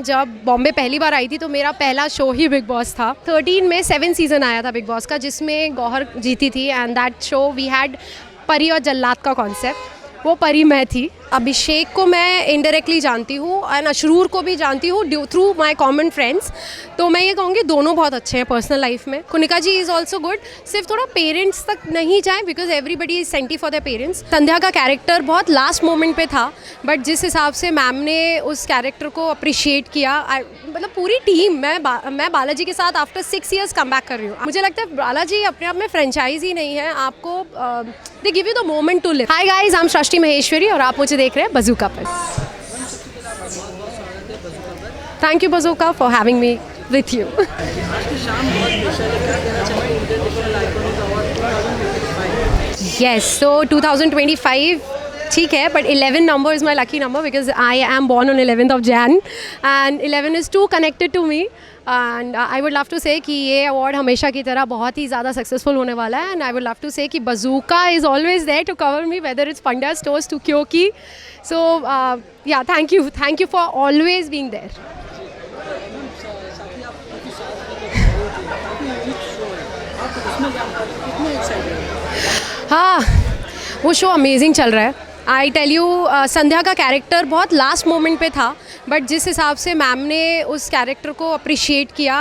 जब बॉम्बे पहली बार आई थी तो मेरा पहला शो ही बिग बॉस था। 13 में 7 सीज़न आया था बिग बॉस का, जिसमें गौहर जीती थी and that show we had परी और जल्लाद का कॉन्सेप्ट। वो परी मैं थी। अभिषेक को मैं इनडायरेक्टली जानती हूँ एंड अशरूर को भी जानती हूँ थ्रू माई कॉमन फ्रेंड्स। तो मैं ये कहूँगी दोनों बहुत अच्छे हैं पर्सनल लाइफ में। Kunika ji is also good, सिर्फ थोड़ा पेरेंट्स तक नहीं जाए because everybody is senti for their parents. Sandhya का कैरेक्टर बहुत लास्ट मोमेंट पे था, बट जिस हिसाब से मैम ने उस कैरेक्टर को अप्रिशिएट किया, मतलब पूरी टीम, मैं बालाजी के साथ आफ्टर 6 years कम बैक कर रही हूँ। मुझे लगता है बालाजी अपने आप में फ्रेंचाइज ही नहीं है, आपको they give you the moment to live. Hi guys, I am Srishti Maheshwari और आप मुझे देख रहे हैं बज़ूका पर। Thank you Bazooka for having me with you. Yes, so 2025 ठीक है, but 11 number is my lucky number because I am born on 11th of Jan and 11 is too connected to me and I would love to say कि ये award हमेशा की तरह बहुत ही ज़्यादा successful होने वाला है and I would love to say कि bazooka is always there to cover me whether it's Pandya stores too क्योंकि so yeah thank you for always being there. हाँ, वो शो अमेजिंग चल रहा है। आई टेल यू, संध्या का कैरेक्टर बहुत last moment पे था, बट जिस हिसाब से मैम ने उस कैरेक्टर को अप्रिशिएट किया,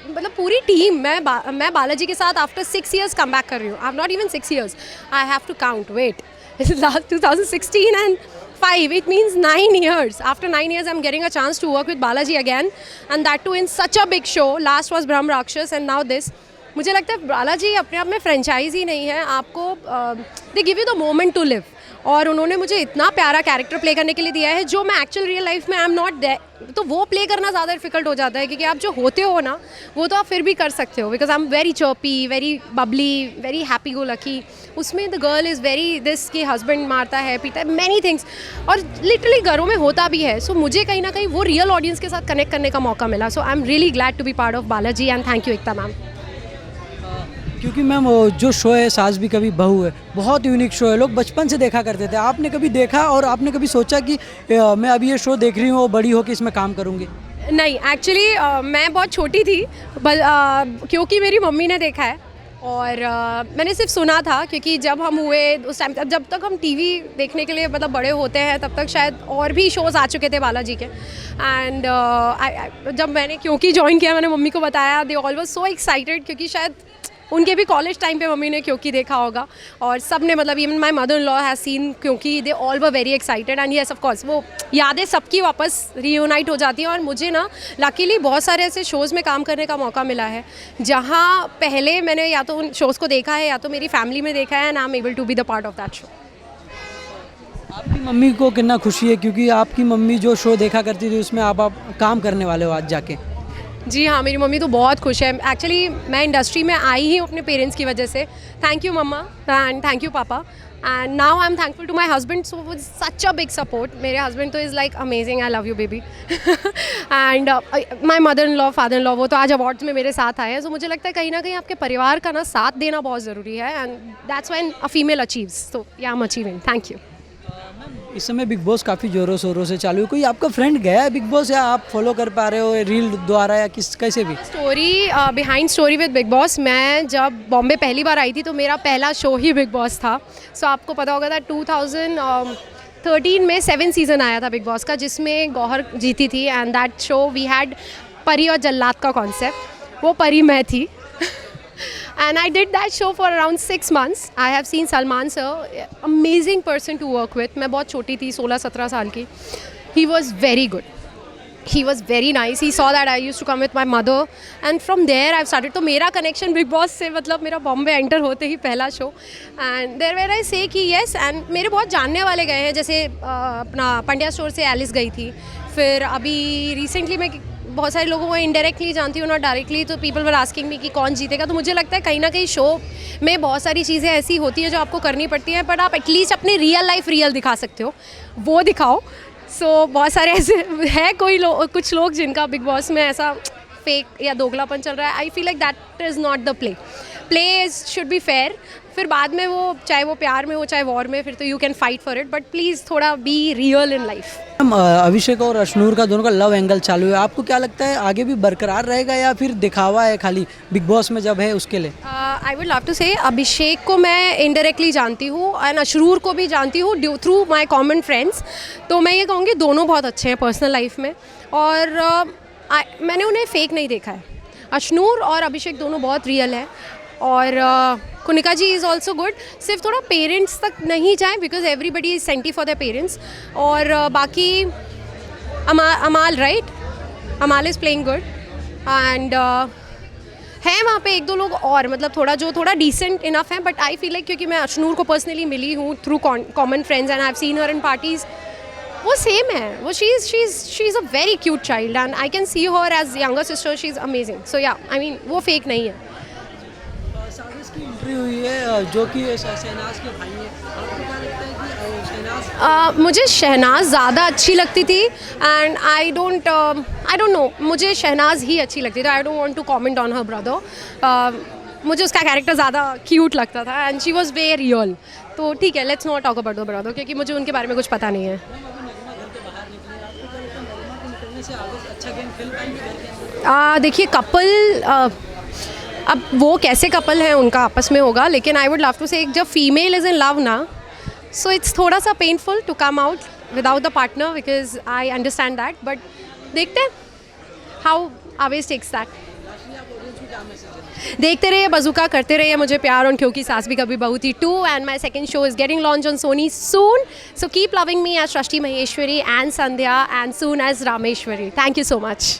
मतलब पूरी टीम, मैं बालाजी के साथ आफ्टर 6 years कम बैक कर रही हूँ। I am not even 6 years, I have to count, wait, last 2016 and 5, it means 9 years. After 9 years, I'm getting a chance to work with Balaji again, and that too in such a big show. Last was Brahm Rakshas and now this. मुझे लगता है बालाजी अपने आप में franchise ही नहीं है, आपको they give you the moment to live. और उन्होंने मुझे इतना प्यारा कैरेक्टर प्ले करने के लिए दिया है जो मैं एक्चुअल रियल लाइफ में आई एम नॉट देयर, तो वो प्ले करना ज़्यादा डिफिकल्ट हो जाता है क्योंकि आप जो होते हो ना वो तो आप फिर भी कर सकते हो because I am very chirpy, very bubbly, very happy go lucky. उसमें the girl is very this कि हस्बैंड मारता है, पीता है, मैनी थिंग्स, और लिटरली घरों में होता भी है। सो मुझे कहीं ना कहीं वो रियल ऑडियंस के साथ कनेक्ट करने का मौका मिला। So I am really glad to be part of Balaji and thank you Ekta ma'am. क्योंकि मैम जो शो है सास भी कभी बहू है, बहुत यूनिक शो है, लोग बचपन से देखा करते थे। आपने कभी देखा और आपने कभी सोचा कि मैं अभी ये शो देख रही हूँ और बड़ी होकर इसमें काम करूँगी? नहीं, एक्चुअली मैं बहुत छोटी थी क्योंकि मेरी मम्मी ने देखा है और मैंने सिर्फ सुना था क्योंकि जब हम हुए उस टाइम तक, जब तक हम टीवी देखने के लिए मतलब बड़े होते हैं तब तक शायद और भी शोज़ आ चुके थे बालाजी के। एंड जब मैंने क्योंकि ज्वाइन किया, मैंने मम्मी को बताया, they all was so excited क्योंकि शायद उनके भी कॉलेज टाइम पे मम्मी ने क्योंकि देखा होगा और सब ने, मतलब even my mother in law has seen Kyunki, they all were very excited and yes of course वो यादें सबकी वापस रीयूनाइट हो जाती हैं। और मुझे ना लकीली बहुत सारे ऐसे शोज़ में काम करने का मौका मिला है जहाँ पहले मैंने या तो उन शोज़ को देखा है या तो मेरी फैमिली में देखा है and I am able to be the part of that show. आपकी मम्मी को कितना खुशी है क्योंकि आपकी मम्मी जो शो देखा करती थी उसमें आप काम करने वाले हो आज जाके? जी हाँ, मेरी मम्मी तो बहुत खुश है। एक्चुअली मैं इंडस्ट्री में आई ही अपने पेरेंट्स की वजह से। Thank you mamma and thank you papa and now I am thankful to my husband, so वो सच अ बिग सपोर्ट। मेरे हस्बैंड तो is like amazing, I love you baby and my mother in law, father in law, वो तो आज awards में मेरे साथ आए हैं। सो मुझे लगता है कहीं ना कहीं आपके परिवार का ना साथ देना बहुत ज़रूरी है and that's when a female achieves, so yeah I am achieving. Thank you. इस समय बिग बॉस काफ़ी ज़ोरों शोरों से चालू है, कोई आपका फ्रेंड गया है बिग बॉस या आप फॉलो कर पा रहे हो रील द्वारा या कैसे भी? Story behind story with big boss, मैं जब बॉम्बे पहली बार आई थी तो मेरा पहला शो ही बिग बॉस था। सो आपको पता होगा था 2013 में 7 सीज़न आया था बिग बॉस का, जिसमें गौहर जीती थी and that show we had परी और जल्लाद का कॉन्सेप्ट। वो परी मैं थी and I did that show for around 6 months. I have seen Salman sir, amazing person to work with. मैं बहुत छोटी थी, 16-17 साल की। He was very good. He was very nice. He saw that I used to come with my mother and from there I've started. तो मेरा connection Big Boss से मतलब मेरा बॉम्बे एंटर होते ही पहला show and there where I say कि yes, and मेरे बहुत जानने वाले गए हैं, जैसे अपना पंड्या स्टोर से एलिस गई थी, फिर अभी रिसेंटली मैं बहुत सारे लोगों को इनडायरेक्टली जानती हूँ ना डायरेक्टली, तो पीपल वर आस्किंग मी कि कौन जीतेगा। तो मुझे लगता है कहीं ना कहीं शो में बहुत सारी चीज़ें ऐसी होती हैं जो आपको करनी पड़ती हैं, बट आप एटलीस्ट अपनी रियल लाइफ रियल दिखा सकते हो, वो दिखाओ। सो बहुत सारे ऐसे है कुछ लोग जिनका बिग बॉस में ऐसा फेक या दोगलापन चल रहा है। आई feel like that is not the play. Play should be fair. फिर बाद में वो चाहे वो प्यार में हो चाहे वॉर में, फिर तो you can fight for it, but please थोड़ा बी रियल इन लाइफ. अभिषेक और अशनूर का दोनों का लव एंगल चालू है, आपको क्या लगता है आगे भी बरकरार रहेगा या फिर दिखावा है खाली बिग बॉस में जब है उसके लिए? आई वुड लव टू से अभिषेक को मैं इनडायरेक्टली जानती हूँ एंड अशरूर को भी जानती हूँ थ्रू माई कॉमन फ्रेंड्स. तो मैं ये कहूँगी दोनों बहुत अच्छे हैं पर्सनल लाइफ में, और मैंने उन्हें फेक नहीं देखा है. अशनूर और अभिषेक दोनों बहुत रियल है, और Kunika ji is also good. सिर्फ थोड़ा पेरेंट्स तक नहीं जाए because everybody is senti for their parents. और बाकी अमाल राइट, अमाल इज़ प्लेइंग गुड, एंड है वहाँ पे एक दो लोग और मतलब थोड़ा डिसेंट इनफ है. बट आई फील लाइक क्योंकि मैं अशनूर को पर्सनली मिली हूँ through common friends and I have seen her in parties, वो सेम है. वो she is a very cute child and I can see her as younger sister. She is amazing. So yeah I mean वो fake नहीं है. साजिश की entry हुई है जो कि शहनाज के भाई है, आपको क्या लगता है कि शहनाज? मुझे शहनाज ज़्यादा अच्छी लगती थी एंड आई डोंट नो, मुझे शहनाज ही अच्छी लगती थी. I don't want to comment on her brother. मुझे उसका कैरेक्टर ज़्यादा क्यूट लगता था and she was very real. तो ठीक है, let's not talk about the brother क्योंकि मुझे उनके बारे में कुछ पता नहीं है. देखिए कपल, अब वो कैसे कपल हैं उनका आपस में होगा, लेकिन आई वुड लव टू से जब फीमेल इज़ इन लव ना, सो इट्स थोड़ा सा painful to come out without the partner because I understand that. But देखते हैं हाउ आवेज टेक्स दैट. देखते रहिए बज़ूका, करते रहिए मुझे प्यार और क्योंकि सास भी कभी बहू थी 2 and my second show is getting launched on Sony soon. So keep loving me as Shrashti Maheshwari and Sandhya and soon as Rameshwari. Thank you so much.